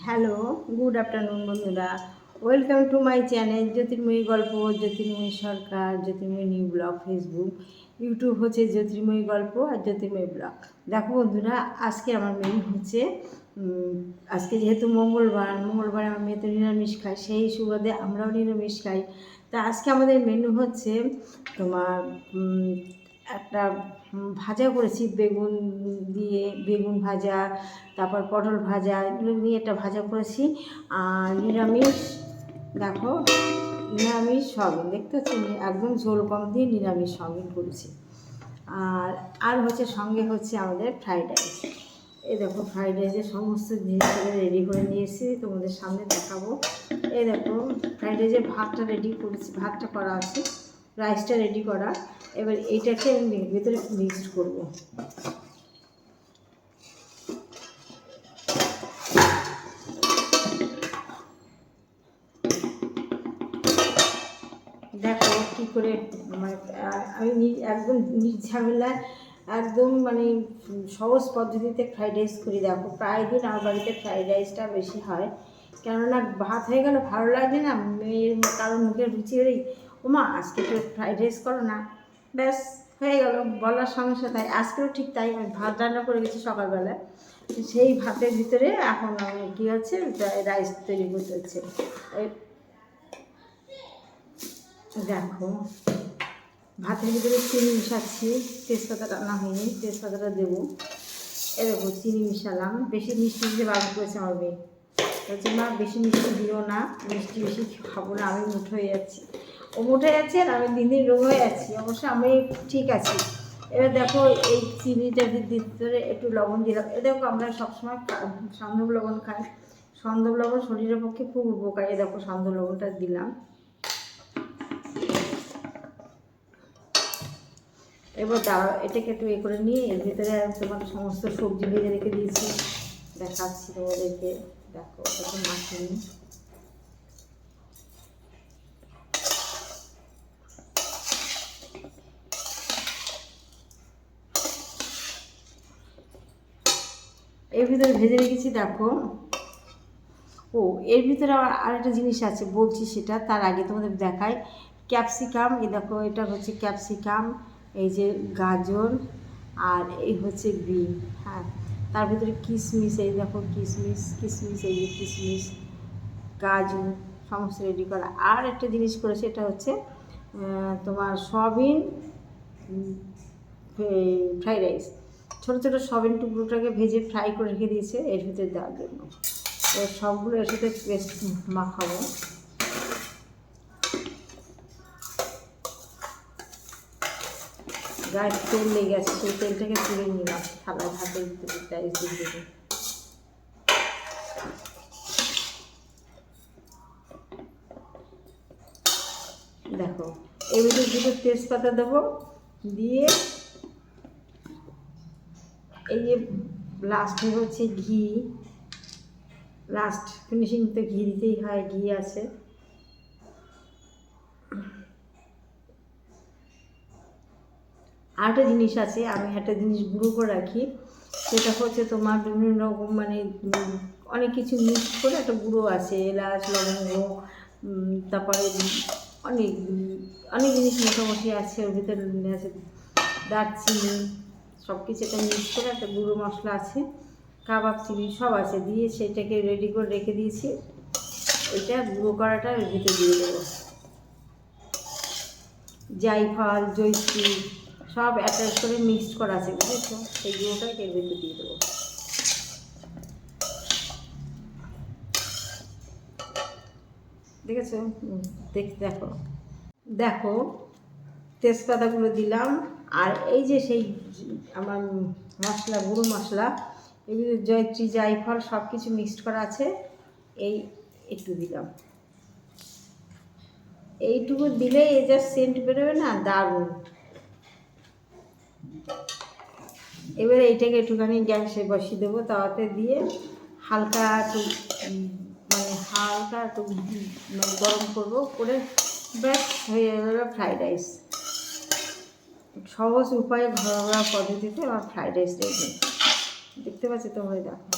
Hello, good afternoon বন্ধুরা। Welcome to my channel জ্যোতির্ময়ী গল্প, জ্যোতির্ময়ী সরকার, জ্যোতির্ময়ী new blog. Facebook, YouTube হচ্ছে জ্যোতির্ময়ী গল্প আর জ্যোতির্ময়ী ব্লগ। দেখো বন্ধুরা, আজকে আমার মেনু হচ্ছে আজকে যেহেতু মঙ্গলবার আমার মেয়ে তো নিরামিষ খায়, সেই সুবাদে আমরাও নিরামিষ খাই। তা আজকে আমাদের মেনু হচ্ছে তোমার একটা ভাজা করেছি, বেগুন দিয়ে বেগুন ভাজা, তারপর পটল ভাজা, এগুলো নিয়ে একটা ভাজা করেছি। আর নিরামিষ, দেখো নিরামিষ সয়াবিন, দেখতে হচ্ছে একদম ঝোল কম দিয়ে নিরামিষ সয়াবিন করেছি। আর হচ্ছে সঙ্গে হচ্ছে আমাদের ফ্রাইড রাইস। এই দেখো ফ্রাইড রাইসের সমস্ত জিনিসগুলো রেডি করে নিয়ে এসেছি, তোমাদের সামনে দেখাবো। এই দেখো ফ্রাইড রাইসের ভাতটা রেডি করেছি, ভাতটা করা আছে, রাইসটা রেডি করা। এবার এইটাকে আমি ভিতরে মিক্সড করবো। দেখো কী করে মানে আমি একদম নির্ঝামেলায় একদম মানে সহজ পদ্ধতিতে ফ্রাইড রাইস করি। দেখো প্রায় দিন আমার বাড়িতে ফ্রাইড রাইসটা বেশি হয়, কেননা ভাত হয়ে গেলে ভালো লাগে না, মেয়ের কারোর মুখের রুচি হলেই ওমা আজকে তো ফ্রাইড রাইস করো না, ব্যাস হয়ে গেল বলার সমস্যা। তাই আজকেও ঠিক তাই, আমি ভাত রান্না করে গেছি সকালবেলায়, সেই ভাতের ভিতরে এখন আমি কী হচ্ছে রাইস তৈরি করতে হচ্ছে। দেখো ভাতের ভিতরে চিনি মিশাচ্ছি, তেজপাতা রান্না হয়নি, তেজপাতাটা দেবো। এরকম চিনি মিশালাম, বেশি মিষ্টি দিতে বারণ করেছে আমার মেয়ে, বলছে মা বেশি মিষ্টি দিও না, মিষ্টি বেশি খাবো না, আমি মুঠো হয়ে যাচ্ছি। ও মুঠো যাচ্ছে আর আমি দিন দিন রোগ হয়ে যাচ্ছি, অবশ্য আমি ঠিক আছি। এবার দেখো এই চিনিটার ভিতরে একটু লবণ দিলাম। এ দেখো আমরা সবসময় সন্ধব লবণ খাই, সন্ধব লবণ শরীরের পক্ষে খুব উপকারী। দেখো সন্ধব লবণটা দিলাম। এবার দাঁড়াও, এটাকে একটু এ করে নিয়ে এর ভিতরে তোমার সমস্ত সবজি ভেজে রেখে দিয়েছি, দেখাচ্ছি তোমাদেরকে। দেখো ওটাকে মাখিয়ে নিই। এর ভিতরে ভেজে রেখেছি দেখো। ও এর ভিতরে আবার আরেকটা জিনিস আছে, বলছি সেটা তার আগে তোমাদের দেখাই। ক্যাপসিকাম, এই দেখো এটা হচ্ছে ক্যাপসিকাম, এই যে গাজর, আর এই হচ্ছে বিন। হ্যাঁ, তার ভিতরে কিশমিশ, এই দেখো কিশমিশ এই যে কিশমিশ, কাজু, সমস্ত রেডি করা। আর একটা জিনিস করেছে, এটা হচ্ছে তোমার সয়াবিন ফ্রাইড রাইস। ছোটো ছোটো সয়াবিন টুকরোটাকে ভেজে ফ্রাই করে রেখে দিয়েছে এর ভিতরে দেওয়ার জন্য। এবার সবগুলো এর সাথে পেস্ট মাখাবো। গায়ে তেল লেগে গেছে, সেই তেলটাকে তুলে নিলাম থালায়, ভাতের ভিতরে রাইস দিয়ে। দেখো এর ভিতরে দুটো তেজপাতা দেবো, দিয়ে এই যে লাস্টে হচ্ছে ঘি, লাস্ট ফিনিশিং তো ঘি দিতেই হয়, ঘি আছে। আরেকটা জিনিস আছে, আমি একটা জিনিস গুঁড়ো করে রাখি, সেটা হচ্ছে তোমার বিভিন্ন রকম মানে অনেক কিছু মিক্স করে একটা গুঁড়ো আছে, এলাচ লবঙ্গ, তারপরে অনেক অনেক জিনিস মোটামুটি আছে ওর ভিতরে আছে, দারচিনি, সব কিছু একটা মিক্স করে একটা গুঁড়ো মশলা আছে, কাবাব চিনি সব আছে, দিয়ে সেটাকে রেডি করে রেখে দিয়েছি। এটা গুঁড়ো করাটা এর ভিতরে দিয়ে দেবো, জায়ফল জয়ত্রী সব অ্যাটাচ করে মিক্সড করা আছে, বুঝেছো? সেই গুঁড়োটা এর ভিতরে দিয়ে দেবো। দেখেছো? দেখো দেখো তেজপাতাগুলো দিলাম, আর এই যে সেই আমার মশলা, গুঁড়ো মশলা, এগুলো জয়ত্রী জায়ফল সব কিছু মিক্সড করা আছে, এই একটু দিলাম। এইটুকু দিলেই এই যা সেন্ট বেরোবে না, দারুণ। এবারে এইটাকে একটুখানি গ্যাসে বসিয়ে দেবো, তাওয়াতে দিয়ে হালকা একটু হালকা একটু গরম করবো, করে ব্যাস হয়ে গেল ফ্রাইড রাইস। সহজ উপায়ে ঘরোয়া পদ্ধতিতে আমার ফ্রাইড রাইস রেডি। দেখতে পাচ্ছি তোমরা, দেখো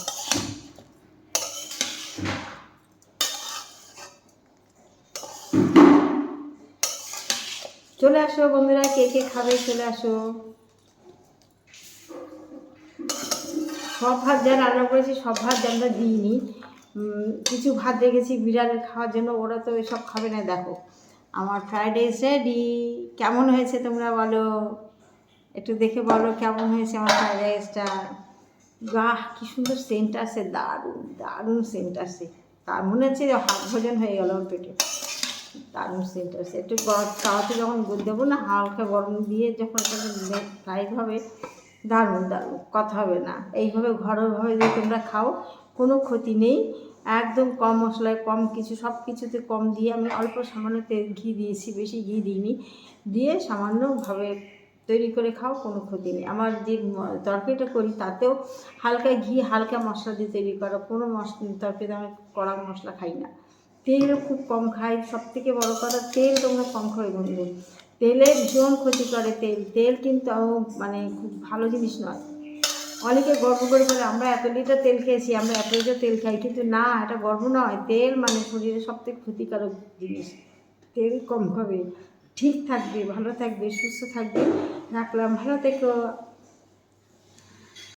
চলে আসো বন্ধুরা, কে কে খাবে চলে আসো। সব ভাত যা রান্না করেছি সব ভাত আমরা দিইনি, কিছু ভাত রেখেছি বিড়ালের খাওয়ার জন্য, ওরা তো এসব খাবে না। দেখো আমার ফ্রাইড রাইস রেডি। কেমন হয়েছে তোমরা বলো, একটু দেখে বলো কেমন হয়েছে আমার ফ্রাইড রাইসটা। বাহ কি সুন্দর সেন্ট আসে, দারুণ দারুণ সেন্ট আসে। তার মনে হচ্ছে যে হাত ভোজন হয়ে গেল আমার পেটে, দারুণ সেন্ট আসে। একটু তাওয়াতে যখন দেবো না, হালকা গরম দিয়ে যখন ফ্রাইড হবে, দারুণ দারুণ, কথা হবে না। এইভাবে ঘরোয়াভাবে যদি তোমরা খাও কোনো ক্ষতি নেই, একদম কম মশলায় কম কিছু, সব কিছুতে কম দিয়ে, আমি অল্প সামান্য তেল ঘি দিয়েছি, বেশি ঘি দিইনি, দিয়ে সামান্যভাবে তৈরি করে খাও, কোনো ক্ষতি নেই। আমার যে তরকারিটা করি তাতেও হালকা ঘি হালকা মশলা দিয়ে তৈরি করো, কোনো তরকারিতে আমি কড়া মশলা খাই না, তেলও খুব কম খাই। সবথেকে বড় কথা, তেল তোমরা কম খাবে বন্ধু, তেলে ভীষণ ক্ষতি করে। তেল কিন্তু মানে খুব ভালো জিনিস নয়। অনেকে গর্ব করে বলে আমরা এত লিটার তেল খেয়েছি, আমরা এত লিটার তেল খাই, কিন্তু না, এটা গর্ব নয়। তেল মানে শরীরে সবথেকে ক্ষতিকারক জিনিস। তেল কম খাবে, ঠিক থাকবে, ভালো থাকবে, সুস্থ থাকবে। রাখলাম, ভালো থেকো।